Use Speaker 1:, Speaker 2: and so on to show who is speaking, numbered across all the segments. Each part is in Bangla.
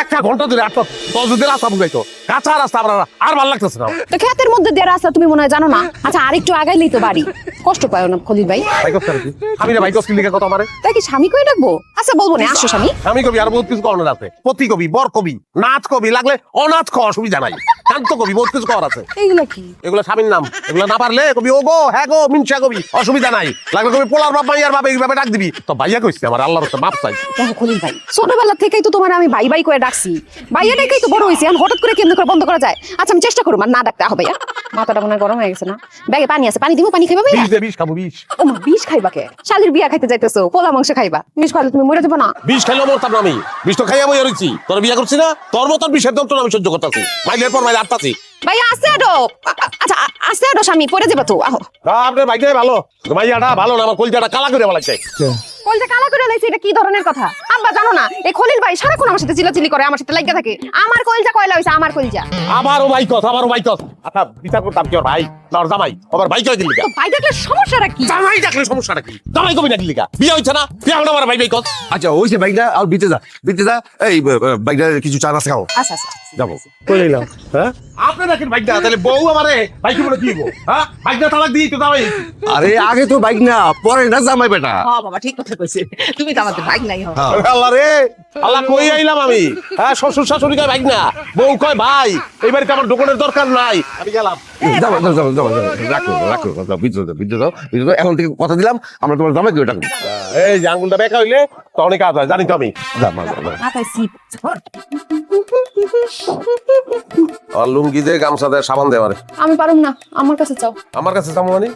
Speaker 1: একটা ঘন্টা ধরে আটটা 10 দিন রাস্তা বুঝাইতো কাঁচা রাস্তা আমার আর ভালো লাগতেছে না।
Speaker 2: তো ক্ষেতের মধ্যে দিয়ে রাস্তা তুমি মনে হয় জানো না। আচ্ছা আর একটু আগাইলেই তো বাড়ি, কষ্ট পায় না খলিল ভাই।
Speaker 1: ভাই কষ্ট কি আমি না ভাই কষ্ট লিখে কথা আমারে
Speaker 2: তাই কি স্বামী কই ডাকবো? আচ্ছা বলবো না, আসো স্বামী।
Speaker 1: আমি কবি আর বহুত কিছু করার আছে, পতি কবি, বর কবি, নাচ কবি, লাগলে অনাথ খাওয়া অসুবিধা নাই, শান্ত কবি, বহুত কিছু করার আছে।
Speaker 2: এইগুলা কি?
Speaker 1: এগুলো স্বামীর নাম, এগুলো না পারলে কবি ও গো হ্যাঁ গো মিনসা কবি, অসুবিধা নাই। লাগলে কবি পোলার বাপ মাইয়ার বাপ এইভাবে ডাক দিবি তো ভাইয়া কইছে আমার আল্লাহর কাছে মাপ চাই।
Speaker 2: দেখো খলিল ভাই, ছোটবেলা থেকেই তো তোমার আমি ভাই ভাই করে ডাকছি, ভাইয়া ডাকাই তো বড় হয়েছে, এখন হঠাৎ করে কেমন করে বন্ধ করা যায়? আচ্ছা আমি চেষ্টা করবো আর না ডাকতে। আহ ভাইয়া মাথাটা মনে হয় গরম হয়ে গেছে না? ব্যাগে পানি আছে, পানি দিব, পানি খাইবা ভাইয়া?
Speaker 1: বিষ দে, বিষ খাবো বিষ।
Speaker 2: ও মা, বিষ খাইবা কে? শালির বিয়া খাইতে যাইতেছো, পোলা মাংস খাইবা, বিষ খাইলে তুমি মরে যাবে না?
Speaker 1: বিষ খাইলেও মরতাম না আমি, বিষ তো খাইয়া বই রইছি। তোর বিয়া করছি না, তোর মতন বিষের যন্ত্রণা আমি সহ্য করতেছি, মাইলের পর মাইলে আটতাছি।
Speaker 2: ভাইয়া আস্তে আডো, আচ্ছা আস্তে আডো স্বামী, পড়ে যাবে তো। আহ
Speaker 1: আপনার ভাইটাই ভালো, মাইয়াটা ভালো না, আমার কলজাটা কালা করে বলাইছে।
Speaker 2: কলজা কালা করে লাইছে, এটা কি ধরনের কথা? আব্বা জানো না, এই খলিল ভাই সারাক্ষণ আমার সাথে চিল্লাচিল্লি করে, আমার সাথে লাগা থাকে। আমার কলজা কয়লা হইছে, আমার কলজা।
Speaker 1: আমারও ভাই কস, আমারও ভাই কস। আচ্ছা বিচার করতাম কি ওর ভাই না ওর জামাই? আবার ভাই কই দিলি?
Speaker 2: তো ভাই দেখলে সমস্যাটা কি?
Speaker 1: জামাই ডাকলে সমস্যাটা কি? জামাই কবি না দিলি? বিয়ে হইছে না, বিয়ে হলো আমার ভাই ভাই কস।
Speaker 3: আচ্ছা ওই যে বাইকটা আর বিতে যা এই বাইকটা কিছু চা নাস্তা খাও।
Speaker 2: আচ্ছা আচ্ছা
Speaker 3: যাবো
Speaker 1: কই এলাম হ্যাঁ? আপনি দেখেন ভাইটা তাহলে বউ আমারে ভাই কি বলে কি গো? হ্যাঁ ভাইটা তালাক দিই তো জামাই।
Speaker 3: আরে আগে তো বাইক না, পরে না জামাই বেটা।
Speaker 2: হ্যাঁ বাবা ঠিক কথা কইছে, তুমি তো আমাদের ভাই নাই।
Speaker 3: হ্যাঁ।
Speaker 1: আল্লাহ রে আল্লাহ কই আইলাম আমি? হ্যাঁ শ্বশুর শাশুড়ি কয় ভাই না, বউ কয় ভাই। এই বাড়িতে আমার দোকানের দরকার নাই, আমি গেলাম।
Speaker 3: রাখো বিদ্যুৎ দাও এখন থেকে কথা দিলাম আমরা তোমার জামাইকে ডাকবো।
Speaker 1: এই যে আঙ্গুলটা বেঁকা হইলে তো অনেক কাজ হয় জানি তো আমি।
Speaker 2: মাথায় সিপ।
Speaker 1: আর লুঙ্গি দে, গামছা দে, সাবান দে আমারে।
Speaker 2: আমি পারুম না, আমার কাছে চাও।
Speaker 1: আমার কাছে চাবো মানে?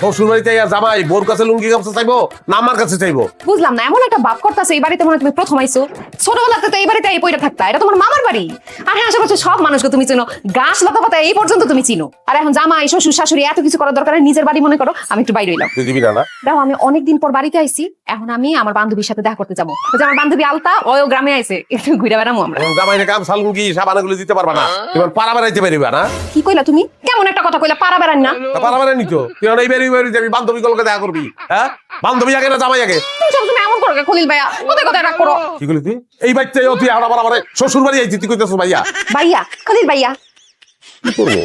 Speaker 1: শ্বশুর বাড়িতে জামাই বোর কাছে লুঙ্গি গামছা চাইবো না আমার কাছে চাইবো?
Speaker 2: বুঝলাম না, এমন একটা ভাব করতেছে এই বাড়িতে মনে হয় তুমি প্রথম আইছো। ছোটবেলাতে তো এই বাড়িতে এই পয়টা থাকতা, এটা তোমার মামার বাড়ি। আর হ্যাঁ আশেপাশে সব মানুষকে তুমি চিনো, গাছ লতা পাতা এই পর্যন্ত তুমি চিনো। আর এখন জামাই শ্বশুর শাশুড়ি এত কিছু করার দরকার নেই, নিজের বাড়ি মনে করো। আমি একটু বাইরে হইলাম।
Speaker 1: তুই দিবি না? না
Speaker 2: দেখো আমি অনেকদিন পর বাড়িতে আইছি, এখন আমি আমার বান্ধবীর সাথে দেখা করতে যাবো। ওই যে আমার বান্ধবী আলতা, ওও গ্রামে আইছে, একটু ঘুরে বেড়ামো আমরা।
Speaker 1: জামাই গামছা লুঙ্গি সাবান এগুলো দিতে পারবা না, এবার পাড়া বেড়াইতে পারিবা না?
Speaker 2: কি কইলা তুমি? কেমন একটা কথা কইলা, পারা বেড়ান না?
Speaker 1: পাড়া বেড়াই নিত তুই এই বেরি যাবি বান্ধবী গুলোকে দেখা করবি? হ্যাঁ বান্ধবী আগে না জামাই আগে?
Speaker 2: তুমি সবসময় এমন করো কে খলিল ভাইয়া? কোথায় কোথায় রাগ করো?
Speaker 1: কি করলি তুই? এই বাচ্চা তুই আবার শ্বশুর বাড়ি আইছি তুই কইতেছ ভাইয়া?
Speaker 2: ভাইয়া, খলিল ভাইয়া।
Speaker 1: কি করবো?